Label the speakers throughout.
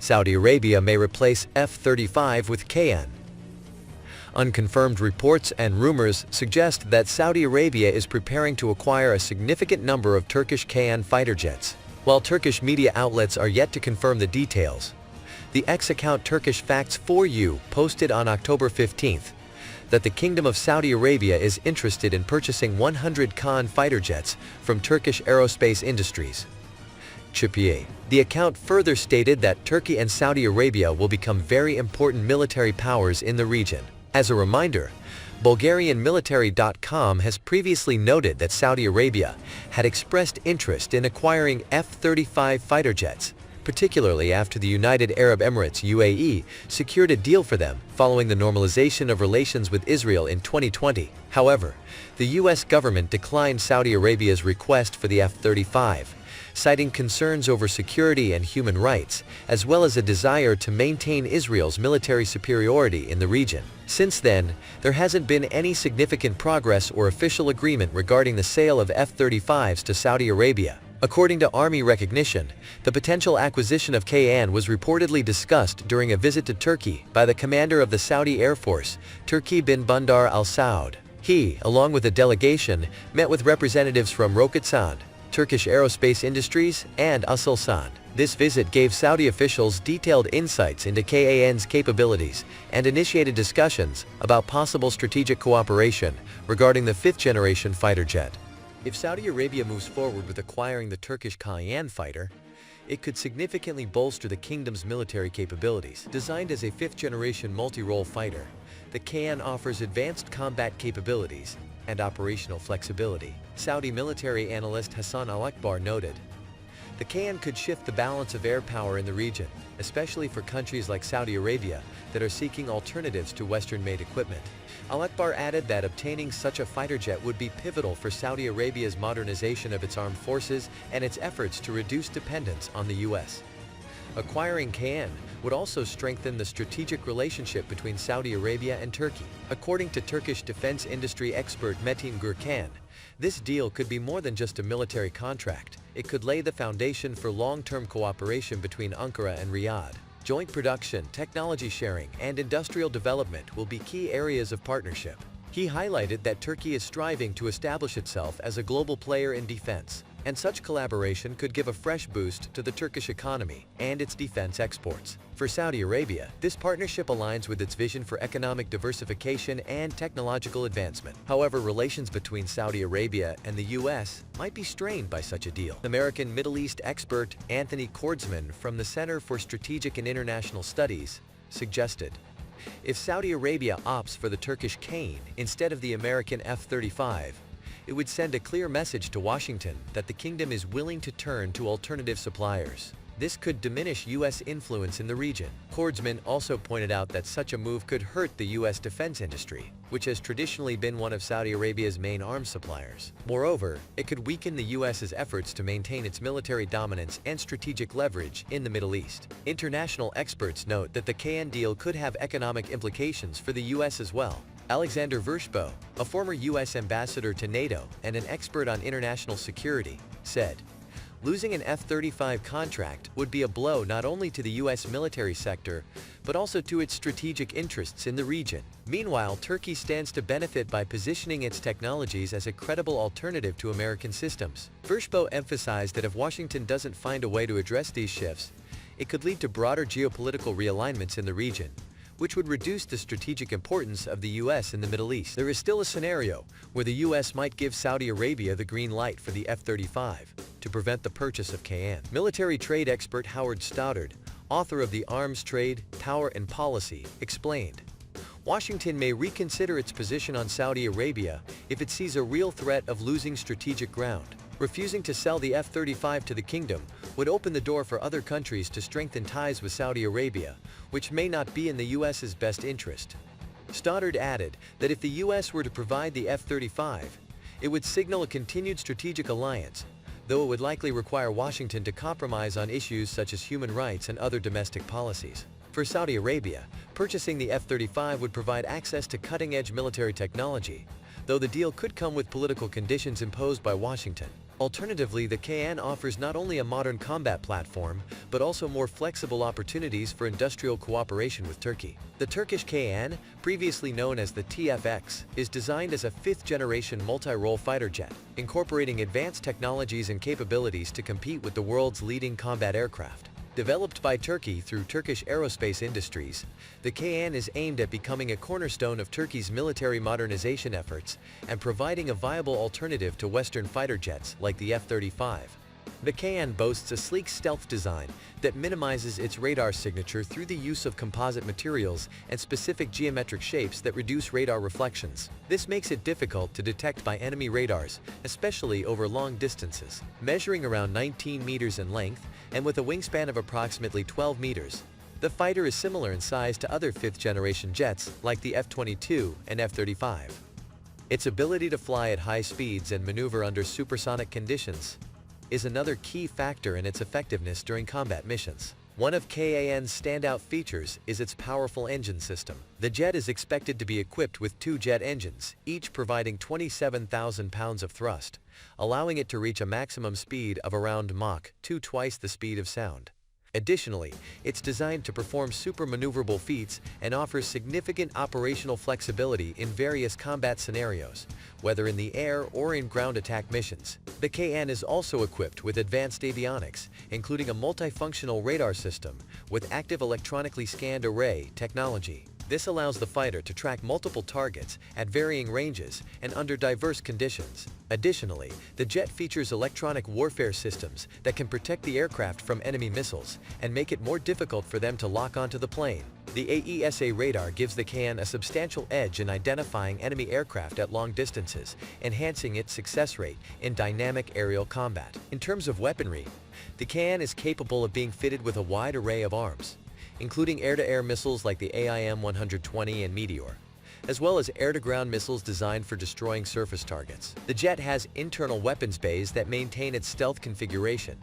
Speaker 1: Saudi Arabia may replace F-35 with KAAN. Unconfirmed reports and rumors suggest that Saudi Arabia is preparing to acquire a significant number of Turkish KAAN fighter jets. While Turkish media outlets are yet to confirm the details, the X-account Turkish Facts for You posted on October 15th that the Kingdom of Saudi Arabia is interested in purchasing 100 KAAN fighter jets from Turkish Aerospace Industries. The account further stated that Turkey and Saudi Arabia will become very important military powers in the region. As a reminder, BulgarianMilitary.com has previously noted that Saudi Arabia had expressed interest in acquiring F-35 fighter jets, particularly after the United Arab Emirates (UAE) secured a deal for them following the normalization of relations with Israel in 2020. However, the U.S. government declined Saudi Arabia's request for the F-35, citing concerns over security and human rights, as well as a desire to maintain Israel's military superiority in the region. Since then, there hasn't been any significant progress or official agreement regarding the sale of F-35s to Saudi Arabia. According to Army Recognition, the potential acquisition of KAAN was reportedly discussed during a visit to Turkey by the commander of the Saudi Air Force, Turki bin Bandar al-Saud. He, along with a delegation, met with representatives from Roketsan, Turkish Aerospace Industries, and Aselsan. This visit gave Saudi officials detailed insights into KAAN's capabilities and initiated discussions about possible strategic cooperation regarding the fifth-generation fighter jet. If Saudi Arabia moves forward with acquiring the Turkish KAAN fighter, it could significantly bolster the kingdom's military capabilities. Designed as a fifth-generation multi-role fighter, the KAAN offers advanced combat capabilities and operational flexibility. Saudi military analyst Hassan Al-Akbar noted, "The KAAN could shift the balance of air power in the region, especially for countries like Saudi Arabia that are seeking alternatives to Western-made equipment." Al-Akbar added that obtaining such a fighter jet would be pivotal for Saudi Arabia's modernization of its armed forces and its efforts to reduce dependence on the U.S. Acquiring KAAN would also strengthen the strategic relationship between Saudi Arabia and Turkey. According to Turkish defense industry expert Metin Gürkan, this deal could be more than just a military contract. It could lay the foundation for long-term cooperation between Ankara and Riyadh. Joint production, technology sharing, and industrial development will be key areas of partnership. He highlighted that Turkey is striving to establish itself as a global player in defense, and such collaboration could give a fresh boost to the Turkish economy and its defense exports. For Saudi Arabia, this partnership aligns with its vision for economic diversification and technological advancement. However, relations between Saudi Arabia and the U.S. might be strained by such a deal. American Middle East expert Anthony Kordsman from the Center for Strategic and International Studies suggested, if Saudi Arabia opts for the Turkish KAAN instead of the American F-35, it would send a clear message to Washington that the kingdom is willing to turn to alternative suppliers. This could diminish U.S. influence in the region. Kordsman also pointed out that such a move could hurt the U.S. defense industry, which has traditionally been one of Saudi Arabia's main arms suppliers. Moreover, it could weaken the U.S.'s efforts to maintain its military dominance and strategic leverage in the Middle East. International experts note that the KAAN deal could have economic implications for the U.S. as well. Alexander Vershbow, a former U.S. ambassador to NATO and an expert on international security, said, "Losing an F-35 contract would be a blow not only to the U.S. military sector, but also to its strategic interests in the region." Meanwhile, Turkey stands to benefit by positioning its technologies as a credible alternative to American systems. Vershbow emphasized that if Washington doesn't find a way to address these shifts, it could lead to broader geopolitical realignments in the region, which would reduce the strategic importance of the U.S. in the Middle East. There is still a scenario where the U.S. might give Saudi Arabia the green light for the F-35 to prevent the purchase of KAAN. Military trade expert Howard Stoddard, author of The Arms Trade, Power and Policy, explained, "Washington may reconsider its position on Saudi Arabia if it sees a real threat of losing strategic ground. Refusing to sell the F-35 to the kingdom would open the door for other countries to strengthen ties with Saudi Arabia, which may not be in the U.S.'s best interest." Stoddard added that if the U.S. were to provide the F-35, it would signal a continued strategic alliance, though it would likely require Washington to compromise on issues such as human rights and other domestic policies. For Saudi Arabia, purchasing the F-35 would provide access to cutting-edge military technology, though the deal could come with political conditions imposed by Washington. Alternatively, the KAAN offers not only a modern combat platform, but also more flexible opportunities for industrial cooperation with Turkey. The Turkish KAAN, previously known as the TFX, is designed as a fifth-generation multi-role fighter jet, incorporating advanced technologies and capabilities to compete with the world's leading combat aircraft. Developed by Turkey through Turkish Aerospace Industries, the KAAN is aimed at becoming a cornerstone of Turkey's military modernization efforts and providing a viable alternative to Western fighter jets like the F-35. The KAAN boasts a sleek stealth design that minimizes its radar signature through the use of composite materials and specific geometric shapes that reduce radar reflections. This makes it difficult to detect by enemy radars, especially over long distances. Measuring around 19 meters in length and with a wingspan of approximately 12 meters, the fighter is similar in size to other fifth-generation jets like the F-22 and F-35. Its ability to fly at high speeds and maneuver under supersonic conditions is another key factor in its effectiveness during combat missions. One of KAAN's standout features is its powerful engine system. The jet is expected to be equipped with two jet engines, each providing 27,000 pounds of thrust, allowing it to reach a maximum speed of around Mach 2, twice the speed of sound. Additionally, it's designed to perform super maneuverable feats and offers significant operational flexibility in various combat scenarios, whether in the air or in ground attack missions. The KAAN is also equipped with advanced avionics, including a multifunctional radar system with active electronically scanned array technology. This allows the fighter to track multiple targets at varying ranges and under diverse conditions. Additionally, the jet features electronic warfare systems that can protect the aircraft from enemy missiles and make it more difficult for them to lock onto the plane. The AESA radar gives the KAAN a substantial edge in identifying enemy aircraft at long distances, enhancing its success rate in dynamic aerial combat. In terms of weaponry, the KAAN is capable of being fitted with a wide array of arms, including air-to-air missiles like the AIM-120 and Meteor, as well as air-to-ground missiles designed for destroying surface targets. The jet has internal weapons bays that maintain its stealth configuration,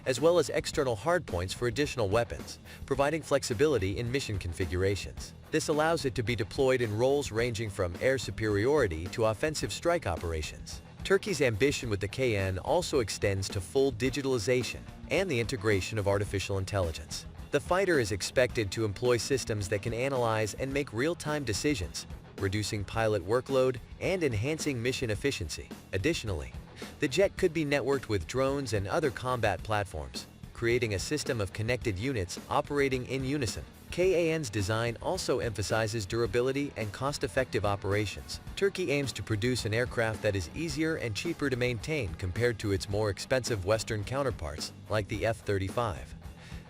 Speaker 1: as well as external hardpoints for additional weapons, providing flexibility in mission configurations. This allows it to be deployed in roles ranging from air superiority to offensive strike operations. Turkey's ambition with the KAAN also extends to full digitalization and the integration of artificial intelligence. The fighter is expected to employ systems that can analyze and make real-time decisions, reducing pilot workload and enhancing mission efficiency. Additionally, the jet could be networked with drones and other combat platforms, creating a system of connected units operating in unison. KAAN's design also emphasizes durability and cost-effective operations. Turkey aims to produce an aircraft that is easier and cheaper to maintain compared to its more expensive Western counterparts, like the F-35.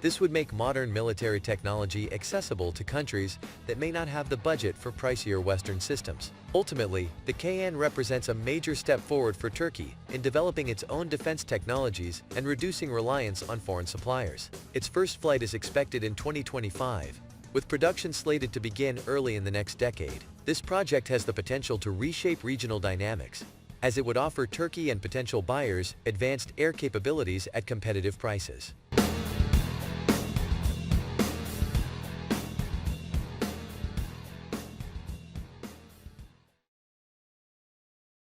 Speaker 1: This would make modern military technology accessible to countries that may not have the budget for pricier Western systems. Ultimately, the KAAN represents a major step forward for Turkey in developing its own defense technologies and reducing reliance on foreign suppliers. Its first flight is expected in 2025, with production slated to begin early in the next decade. This project has the potential to reshape regional dynamics, as it would offer Turkey and potential buyers advanced air capabilities at competitive prices.